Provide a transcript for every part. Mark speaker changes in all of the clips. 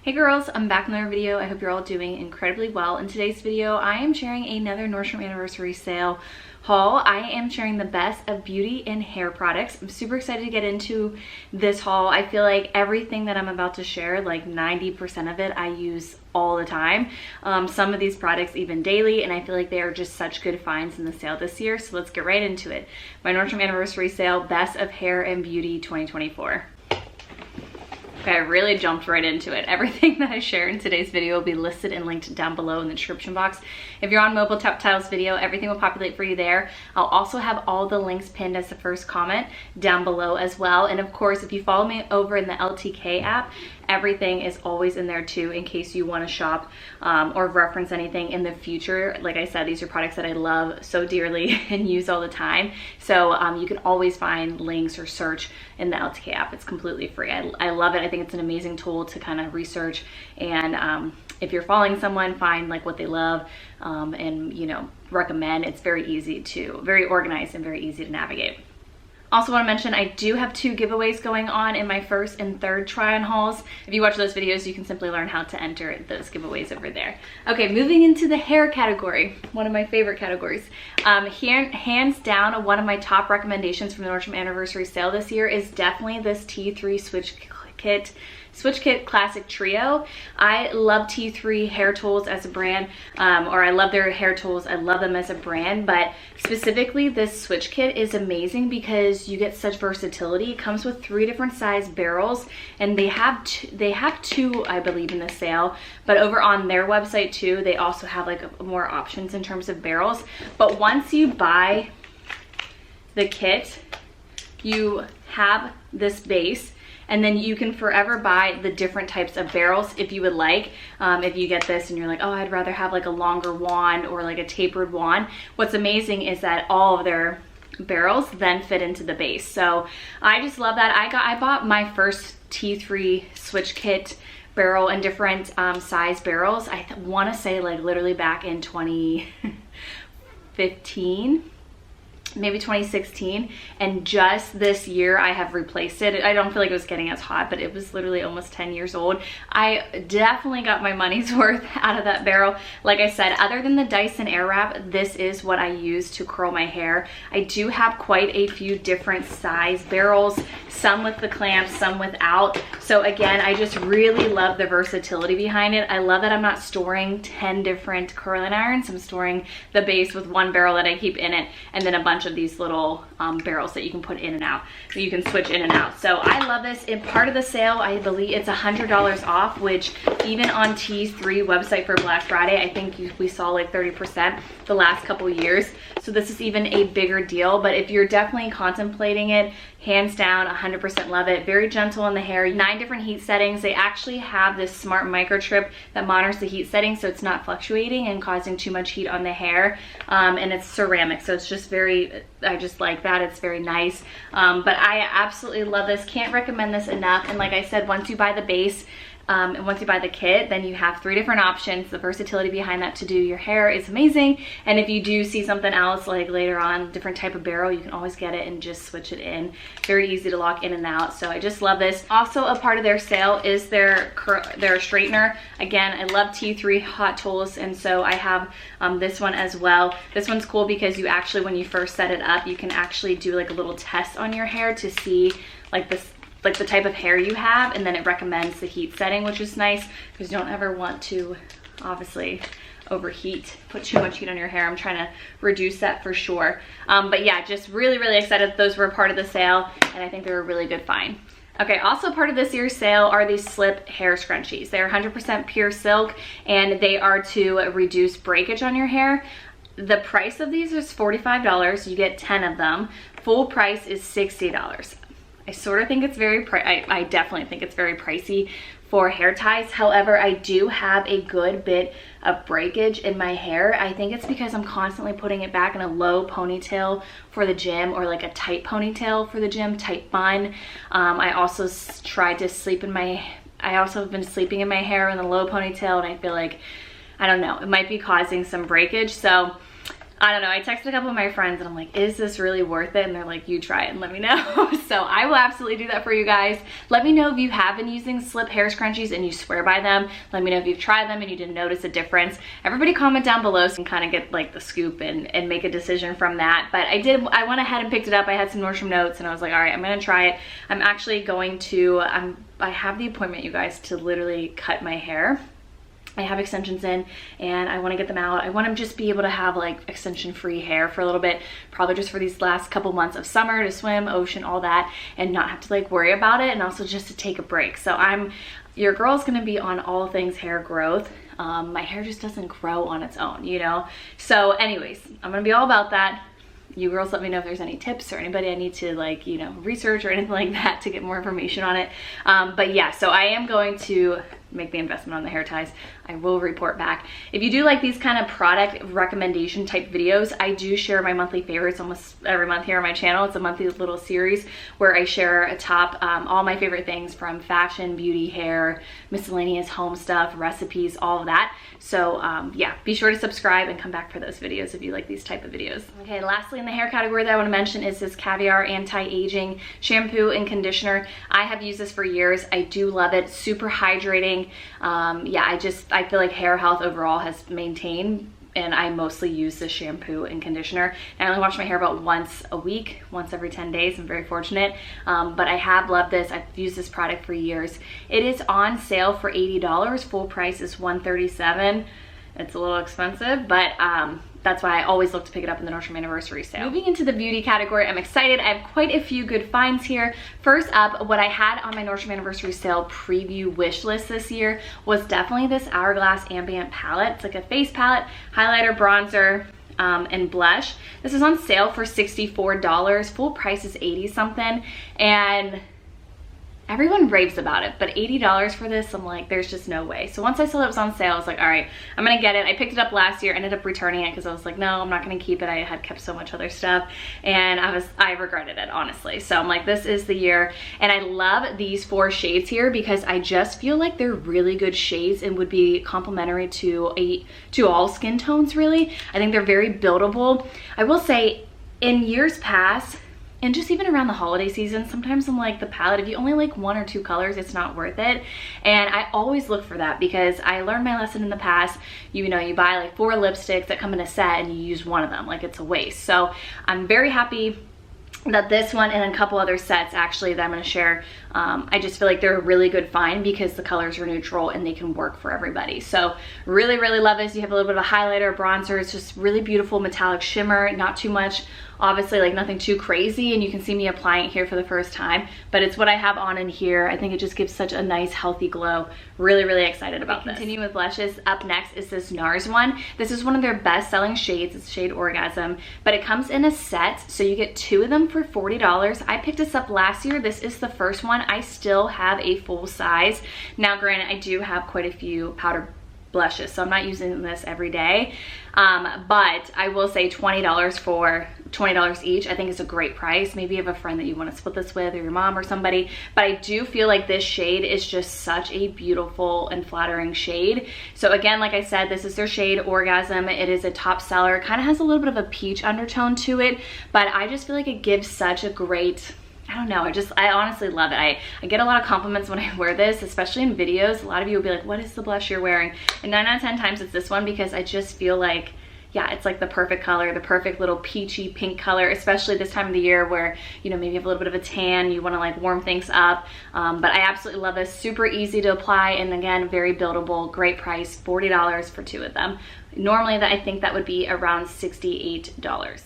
Speaker 1: Hey girls, I'm back in another video. I hope you're all doing incredibly well. In today's video, I am sharing another Nordstrom Anniversary Sale haul. I am sharing the best of beauty and hair products. I'm super excited to get into this haul. I feel like everything that I'm about to share, like 90% of it, I use all the time. Some of these products even daily, and I feel like they are just such good finds in the sale this year. So let's get right into it. My Nordstrom Anniversary Sale, Best of Hair and Beauty 2024. Okay, I really jumped right into it. Everything that I share in today's video will be listed and linked down below in the description box. If you're on mobile, tap titles video, everything will populate for you there. I'll also have all the links pinned as the first comment down below as well. And of course, if you follow me over in the LTK app, everything is always in there too in case you want to shop or reference anything in the future. Like I said, these are products that I love so dearly and use all the time. So you can always find links or search in the LTK app. It's completely free. I love it. I think it's an amazing tool to kind of research, and if you're following someone, find like what they love and recommend. It's very organized and very easy to navigate. Also want to mention, I do have 2 giveaways going on in my first and third try-on hauls. If you watch those videos, you can simply learn how to enter those giveaways over there. Okay, moving into the hair category, one of my favorite categories. Hands down, one of my top recommendations from the Nordstrom Anniversary Sale this year is definitely this T3 Switch Kit Classic Trio. I love T3 hair tools as a brand, or I love their hair tools. I love them as a brand, but specifically this Switch Kit is amazing because you get such versatility. It comes with 3 different size barrels, and they have two, I believe, in the sale, but over on their website too, they also have like more options in terms of barrels. But once you buy the kit, you have this base, and then you can forever buy the different types of barrels if you would like. If you get this and you're like, oh, I'd rather have like a longer wand or like a tapered wand. What's amazing is that all of their barrels then fit into the base. So I just love that. I bought my first T3 Switch Kit barrel in different size barrels. I want to say like literally back in 2015. Maybe 2016, and just this year I have replaced it. I don't feel like it was getting as hot, but it was literally almost 10 years old. I definitely got my money's worth out of that barrel. Like I said, other than the Dyson Airwrap, this is what I use to curl my hair. I do have quite a few different size barrels, some with the clamps, some without. So again, I just really love the versatility behind it. I love that I'm not storing 10 different curling irons. I'm storing the base with 1 barrel that I keep in it, and then a bunch of these little barrels that you can put in and out, you can switch in and out. So I love this. In part of the sale, I believe it's $100 off, which even on T3 website for Black Friday, I think we saw like 30% the last couple years. So this is even a bigger deal. But if you're definitely contemplating it, hands down, 100% love it. Very gentle on the hair, 9 different heat settings. They actually have this smart microchip that monitors the heat setting so it's not fluctuating and causing too much heat on the hair. And it's ceramic, so it's just I just like that. It's very nice. But I absolutely love this. Can't recommend this enough. And like I said, once you buy the base, and once you buy the kit, then you have 3 different options. The versatility behind that to do your hair is amazing. And if you do see something else like later on, different type of barrel, you can always get it and just switch it in. Very easy to lock in and out. So I just love this. Also a part of their sale is their straightener. Again, I love T3 hot tools, and so I have this one as well. This one's cool because you actually, when you first set it up, you can actually do like a little test on your hair to see like the type of hair you have, and then it recommends the heat setting, which is nice because you don't ever want to obviously overheat, put too much heat on your hair. I'm trying to reduce that for sure. But yeah, just really excited that those were a part of the sale, and I think they were a really good find. Okay, also part of this year's sale are these slip hair scrunchies. They're 100% pure silk, and they are to reduce breakage on your hair. The price of these is $45. You get 10 of them. Full price is $60. I sort of think it's I definitely think it's very pricey for hair ties. However, I do have a good bit of breakage in my hair. I think it's because I'm constantly putting it back in a low ponytail for the gym, or like a tight ponytail for the gym, tight bun. I also tried to sleep in I also have been sleeping in my hair in a low ponytail, and I feel like, I don't know, it might be causing some breakage. So I don't know, I texted a couple of my friends and I'm like, is this really worth it? And they're like, you try it and let me know. So I will absolutely do that for you guys. Let me know if you have been using slip hair scrunchies and you swear by them. Let me know if you've tried them and you didn't notice a difference. Everybody comment down below so you can kind of get like the scoop and make a decision from that. But I went ahead and picked it up. I had some Nordstrom notes and I was like, all right, I'm gonna try it. I'm actually going to, I have the appointment, you guys, to literally cut my hair. I have extensions in and I want to get them out. I want to just be able to have like extension free hair for a little bit, probably just for these last couple months of summer, to swim, ocean, all that, and not have to like worry about it, and also just to take a break. So your girl's gonna be on all things hair growth. My hair just doesn't grow on its own, you know? So anyways, I'm gonna be all about that. You girls let me know if there's any tips or anybody I need to like, you know, research or anything like that to get more information on it. But yeah, so I am going to make the investment on the hair ties. I will report back. If you do like these kind of product recommendation type videos, I do share my monthly favorites almost every month here on my channel. It's a monthly little series where I share all my favorite things from fashion, beauty, hair, miscellaneous home stuff, recipes, all of that. So yeah, be sure to subscribe and come back for those videos if you like these type of videos. Okay, lastly in the hair category that I want to mention is this Caviar Anti-Aging Shampoo and Conditioner. I have used this for years. I do love it. Super hydrating. Yeah, I feel like hair health overall has maintained, and I mostly use this shampoo and conditioner. I only wash my hair about once a week, once every 10 days. I'm very fortunate, but I have loved this. I've used this product for years. It is on sale for $80. Full price is $137. It's a little expensive, but that's why I always look to pick it up in the Nordstrom Anniversary Sale. Moving into the beauty category, I'm excited. I have quite a few good finds here. First up, what I had on my Nordstrom Anniversary Sale preview wish list this year was definitely this Hourglass Ambient palette. It's like a face palette, highlighter, bronzer, and blush. This is on sale for $64. Full price is 80 something, and everyone raves about it, but $80 for this, I'm like, there's just no way. So once I saw it was on sale, I was like, all right, I'm gonna get it. I picked it up last year, ended up returning it because I was like, no, I'm not gonna keep it. I had kept so much other stuff, and I regretted it, honestly. So I'm like, this is the year. And I love these 4 shades here because I just feel like they're really good shades and would be complementary to all skin tones, really. I think they're very buildable. I will say, in years past, and just even around the holiday season, sometimes I'm like, the palette, if you only like 1 or 2 colors, it's not worth it. And I always look for that because I learned my lesson in the past. You know, you buy like 4 lipsticks that come in a set and you use 1 of them, like it's a waste. So I'm very happy that this one and a couple other sets actually that I'm going to share, I just feel like they're a really good find because the colors are neutral and they can work for everybody. So really, really love this. You have a little bit of a highlighter, bronzer. It's just really beautiful metallic shimmer, not too much, obviously like nothing too crazy, and you can see me applying it here for the first time, but it's what I have on in here. I think it just gives such a nice healthy glow. Really, really excited about this. Continuing with blushes, up next is this NARS one. This is one of their best selling shades. It's shade Orgasm, but it comes in a set, so you get 2 of them for $40. I picked this up last year. This is the first one. I still have a full size. Now granted, I do have quite a few powder blushes, so I'm not using this every day, but I will say $20 for $20 each, I think is a great price. Maybe you have a friend that you want to split this with, or your mom or somebody, but I do feel like this shade is just such a beautiful and flattering shade. So again, like I said, this is their shade Orgasm. It is a top seller. It kind of has a little bit of a peach undertone to it, but I just feel like it gives such a great, I don't know, I honestly love it. I get a lot of compliments when I wear this, especially in videos. A lot of you will be like, what is the blush you're wearing? And 9 out of 10 times it's this one, because I just feel like, yeah, it's like the perfect color, the perfect little peachy pink color, especially this time of the year where, you know, maybe you have a little bit of a tan, you want to like warm things up. But I absolutely love this. Super easy to apply, and again, very buildable, great price, $40 for 2 of them. Normally I think that would be around $68.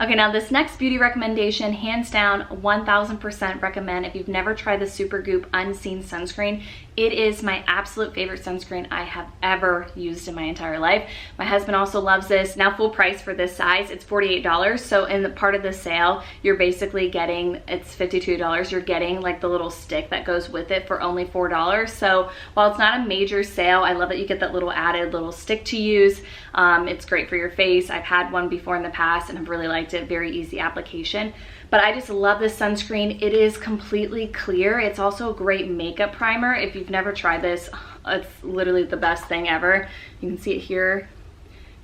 Speaker 1: Okay, now this next beauty recommendation, hands down, 1000% recommend. If you've never tried the Supergoop Unseen Sunscreen, it is my absolute favorite sunscreen I have ever used in my entire life. My husband also loves this. Now full price for this size, it's $48. So in the part of the sale, you're basically getting, it's $52. You're getting like the little stick that goes with it for only $4. So while it's not a major sale, I love that you get that little added little stick to use. It's great for your face. I've had one before in the past and I've really liked it. Very easy application. But I just love this sunscreen. It is completely clear. It's also a great makeup primer. If you've never tried this, it's literally the best thing ever. You can see it here.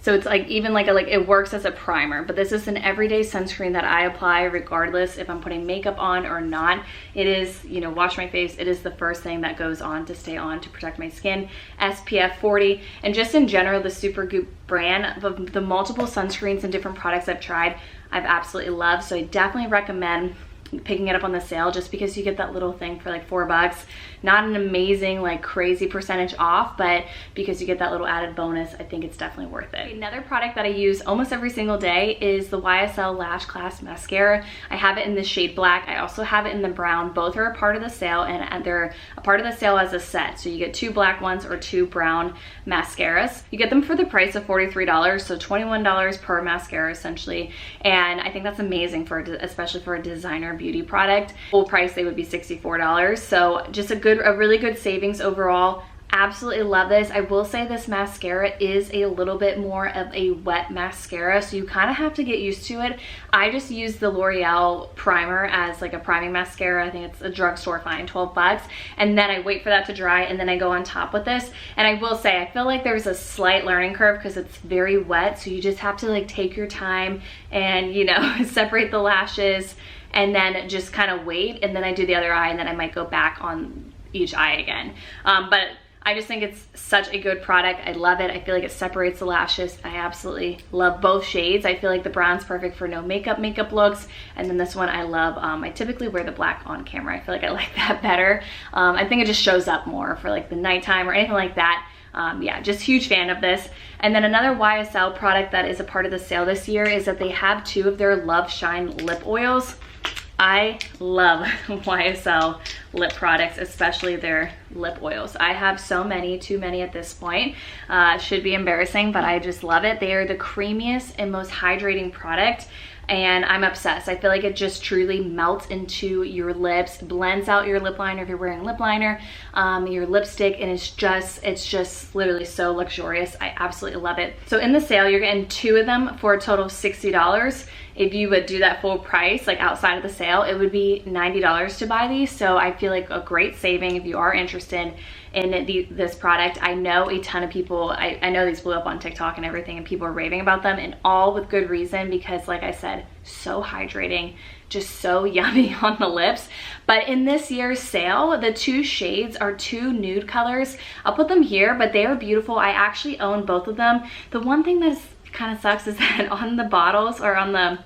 Speaker 1: So it's like even like it works as a primer, but this is an everyday sunscreen that I apply regardless if I'm putting makeup on or not. It is, you know, wash my face. It is the first thing that goes on to stay on to protect my skin. SPF 40, and just in general, the Supergoop brand, the multiple sunscreens and different products I've tried, I've absolutely loved. So I definitely recommend picking it up on the sale just because you get that little thing for like $4. Not an amazing like crazy percentage off, but because you get that little added bonus, I think it's definitely worth it. Another product that I use almost every single day is the YSL Lash Class Mascara. I have it in the shade black. I also have it in the brown. Both are a part of the sale, and they're a part of the sale as a set. So you get 2 black ones or 2 brown mascaras. You get them for the price of $43, so $21 per mascara essentially. And I think that's amazing for, especially for a designer beauty product. Full price, they would be $64. So just a really good savings overall. Absolutely love this. I will say this mascara is a little bit more of a wet mascara, so you kind of have to get used to it. I just use the L'Oreal primer as like a priming mascara. I think it's a drugstore fine, $12, and then I wait for that to dry and then I go on top with this. And I will say I feel like there's a slight learning curve because it's very wet, so you just have to like take your time and, you know, separate the lashes and then just kind of wait, and then I do the other eye, and then I might go back on each eye again. But I just think it's such a good product. I love it. I feel like it separates the lashes. I absolutely love both shades. I feel like the brown's perfect for no makeup looks, and then this one I love. I typically wear the black on camera. I feel like I like that better. I think it just shows up more for like the nighttime or anything like that. Yeah, just huge fan of this. And then another YSL product that is a part of the sale this year is that they have 2 of their Love Shine lip oils. I love YSL lip products, especially their lip oils. I have so many, too many at this point. Should be embarrassing, but I just love it. They are the creamiest and most hydrating product, and I'm obsessed. I feel like it just truly melts into your lips, blends out your lip liner if you're wearing lip liner, your lipstick, and it's just literally so luxurious. I absolutely love it. So in the sale, you're getting 2 of them for a total of $60. If you would do that full price, like outside of the sale, it would be $90 to buy these. So I feel like a great saving if you are interested in this product. I know a ton of people, I know these blew up on TikTok and everything, and people are raving about them, and all with good reason, because like I said, so hydrating, just so yummy on the lips. But in this year's sale, the 2 shades are 2 nude colors. I'll put them here, but they are beautiful. I actually own both of them. The one thing that kind of sucks is that on the bottles or on the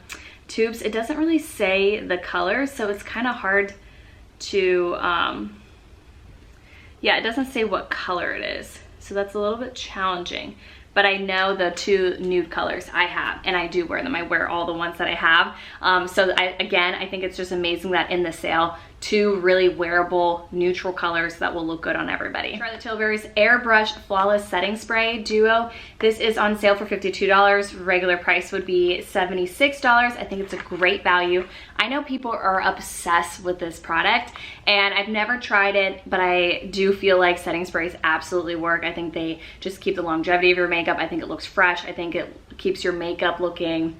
Speaker 1: tubes, it doesn't really say the colors, so it's kind of hard to yeah, it doesn't say what color it is, so that's a little bit challenging. But I know the 2 nude colors I have, and I do wear them. I wear all the ones that I have. So again, I think it's just amazing that in the sale, 2 really wearable neutral colors that will look good on everybody. Charlotte Tilbury's Airbrush Flawless Setting Spray Duo. This is on sale for $52. Regular price would be $76. I think it's a great value. I know people are obsessed with this product, and I've never tried it, but I do feel like setting sprays absolutely work. I think they just keep the longevity of your makeup. I think it looks fresh. I think it keeps your makeup looking,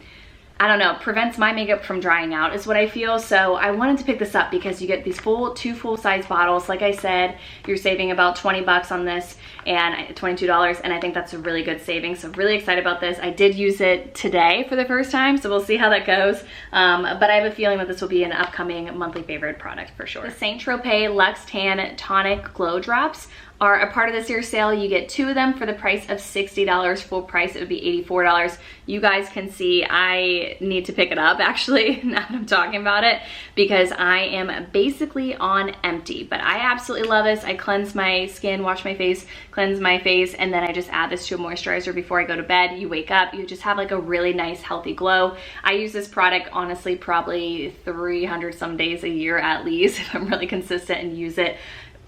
Speaker 1: I don't know, prevents my makeup from drying out is what I feel. So I wanted to pick this up because you get these 2 full-size bottles. Like I said, you're saving about 20 bucks on this, and $22, and I think that's a really good savings. So really excited about this. I did use it today for the first time, so we'll see how that goes. But I have a feeling that this will be an upcoming monthly favorite product for sure. The Saint Tropez Luxe Tan Tonic Glow Drops are a part of this year's sale. You get 2 of them for the price of $60. Full price, it would be $84. You guys can see I need to pick it up actually now that I'm talking about it, because I am basically on empty. But I absolutely love this. I cleanse my skin, wash my face, cleanse my face, and then I just add this to a moisturizer before I go to bed. You wake up, you just have like a really nice healthy glow. I use this product honestly probably 300 some days a year at least if I'm really consistent and use it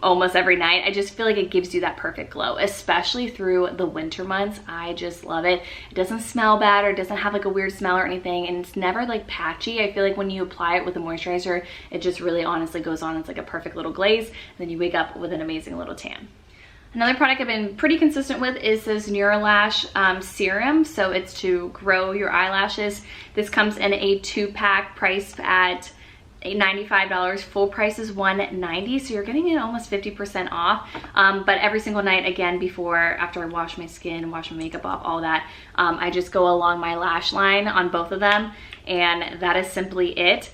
Speaker 1: almost every night. I just feel like it gives you that perfect glow, especially through the winter months. I just love it. It doesn't smell bad, or it doesn't have like a weird smell or anything, and it's never like patchy. I feel like when you apply it with a moisturizer, it just really honestly goes on. It's like a perfect little glaze, and then you wake up with an amazing little tan. Another product I've been pretty consistent with is this Neuralash serum. So it's to grow your eyelashes. This comes in a 2-pack priced at $95, full price is $190, so you're getting it almost 50% off. But every single night, again, after I wash my skin, wash my makeup off, all that, I just go along my lash line on both of them, and that is simply it.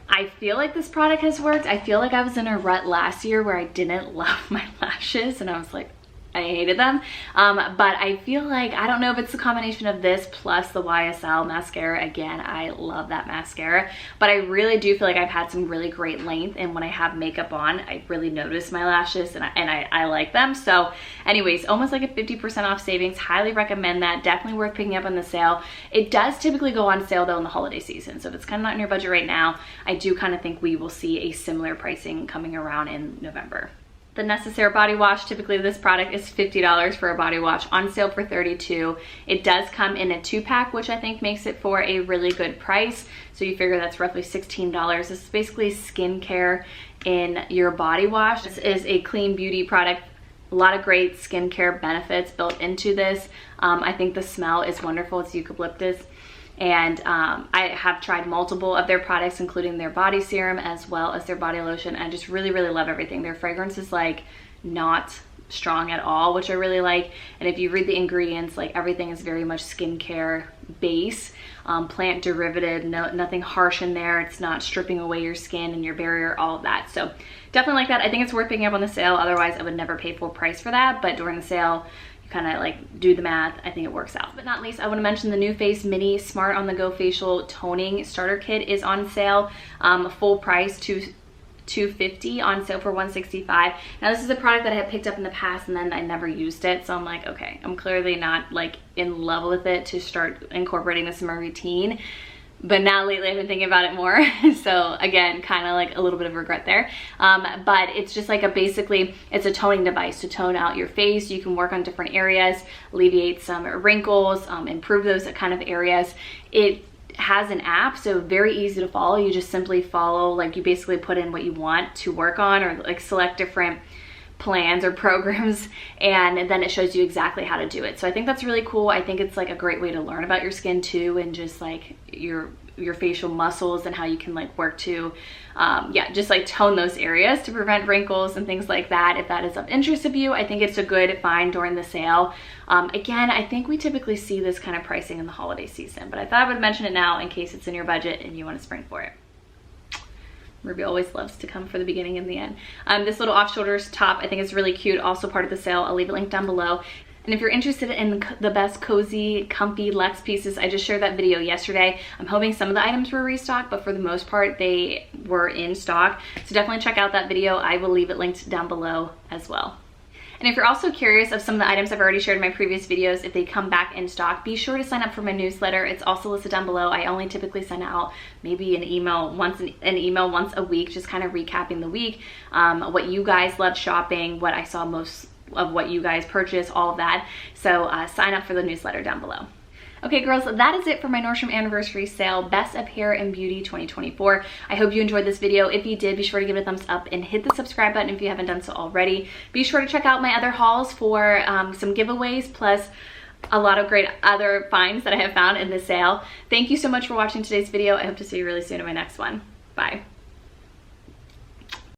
Speaker 1: I feel like this product has worked. I feel like I was in a rut last year where I didn't love my lashes, and I was like, I hated them. But I feel like, I don't know if it's the combination of this plus the YSL mascara. Again, I love that mascara, but I really do feel like I've had some really great length, and when I have makeup on, I really notice my lashes, and I like them. So anyways, almost like a 50% off savings. Highly recommend that. Definitely worth picking up on the sale. It does typically go on sale though in the holiday season, so if it's kind of not in your budget right now, I do kind of think we will see a similar pricing coming around in November. The NSALE body wash, typically this product is $50 for a body wash, on sale for $32. It does come in a 2-pack, which I think makes it for a really good price. So you figure that's roughly $16. This is basically skincare in your body wash. This is a clean beauty product. A lot of great skincare benefits built into this. I think the smell is wonderful. It's eucalyptus. And I have tried multiple of their products, including their body serum as well as their body lotion. I just really, really love everything. Their fragrance is like not strong at all, which I really like. And if you read the ingredients, like everything is very much skincare base, plant derivative, nothing harsh in there. It's not stripping away your skin and your barrier, all of that. So definitely like that. I think it's worth picking up on the sale. Otherwise, I would never pay full price for that. But during the sale, kind of like do the math, I think it works out. But not least, I want to mention the NuFace Mini Smart on the Go Facial Toning Starter Kit is on sale. Full price $250, on sale for $165. Now this is a product that I had picked up in the past and then I never used it, so I'm like, okay, I'm clearly not like in love with it to start incorporating this in my routine. But now lately I've been thinking about it more. So again, kind of like a little bit of regret there. But it's just like basically it's a toning device to tone out your face. You can work on different areas, alleviate some wrinkles, improve those kind of areas. It has an app, so very easy to follow. You just simply follow, like you basically put in what you want to work on, or like select different plans or programs, and then it shows you exactly how to do it. So I think that's really cool. I think it's like a great way to learn about your skin too, and just like your facial muscles and how you can like work to yeah, just like tone those areas to prevent wrinkles and things like that. If that is of interest of you, I think it's a good find during the sale. Again, I think we typically see this kind of pricing in the holiday season, but I thought I would mention it now in case it's in your budget and you want to spring for it. Ruby always loves to come for the beginning and the end. This little off-shoulders top, I think is really cute, also part of the sale. I'll leave a link down below. And if you're interested in the best cozy, comfy Lex pieces, I just shared that video yesterday. I'm hoping some of the items were restocked, but for the most part, they were in stock. So definitely check out that video. I will leave it linked down below as well. And if you're also curious of some of the items I've already shared in my previous videos, if they come back in stock, be sure to sign up for my newsletter. It's also listed down below. I only typically send out maybe an email once a week, just kind of recapping the week, what you guys love shopping, what I saw most of what you guys purchase, all of that. So sign up for the newsletter down below. Okay girls, that is it for my Nordstrom Anniversary Sale Best of Hair and Beauty 2024. I hope you enjoyed this video. If you did, be sure to give it a thumbs up and hit the subscribe button if you haven't done so already. Be sure to check out my other hauls for some giveaways, plus a lot of great other finds that I have found in the sale. Thank you so much for watching today's video. I hope to see you really soon in my next one. Bye.